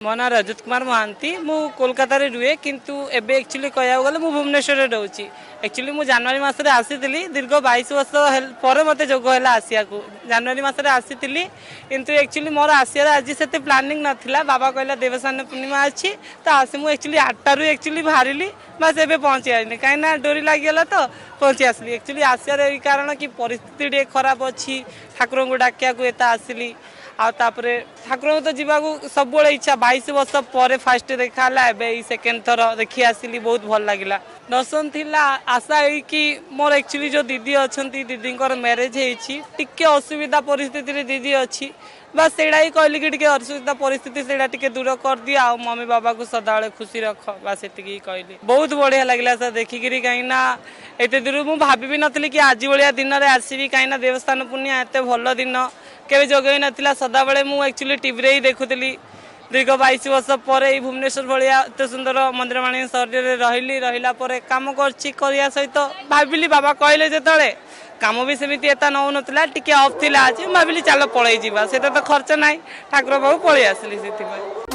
मो ना रजत कुमार महांती मु कोलकाता रे रुए किंतु एबे एक्चुअली कहया गले मु भुवनेश्वर रे रहउची। एक्चुअली मु जनवरी मास रे आसीतिली दीर्घ 22 वर्ष पर मते जोग होला आसिया को जनवरी मास रे आसीतिली किंतु एक्चुअली मोर आसिया आज सेते प्लानिंग नथिला बाबा कहला देवसान पूर्णिमा अछि तो आसे मु एक्चुअली 8टा रु एक्चुअली भारिली बस एबे पहुंची आइनी काइना डोरी लागि गेला तो पहुंची आसली। एक्चुअली आसिया रे कारण कि परिस्थिति रे खराब अछि ठाकुर को डाकिया को एता आसली आउे ठाकुर तो जावाक सब इच्छा 22 वर्ष पर फास्ट देखा सेकेंड थर देखी आसली बहुत भल लगे दर्शन थिला आशा है कि मोर एक्चुअली जो दीदी अच्छा दीदी मैरेज टे असुविधा परिस्थिति रे दीदी अच्छी बस सेड़ा ही कहली कि असुविधा परिस्थिति से दूर कर दिए आ मम्मी बाबा को सदा खुशी रख बस ये कहली बहुत बढ़िया लगे सर देखिकी कहीं एत दूर मुझे भाभी भी नी कि आज भाया दिन में आसवि कहीं देवस्थान पूर्णिमा एत भल दिन केवे जगह ना सदा बेले मुझे एक्चुअली टीवी रे ही देखुली दीर्घ 22 वर्ष पर भुवनेश्वर भाया एत सुंदर मंदिर माणी शरीर रहा कम कर सहित भाविली बाबा कहले जो काम भी सेमती एता नौ ना टे अफ थी आज भाविली चल पलि जा तो खर्च ना ठाकुर पाक पलि आसली से।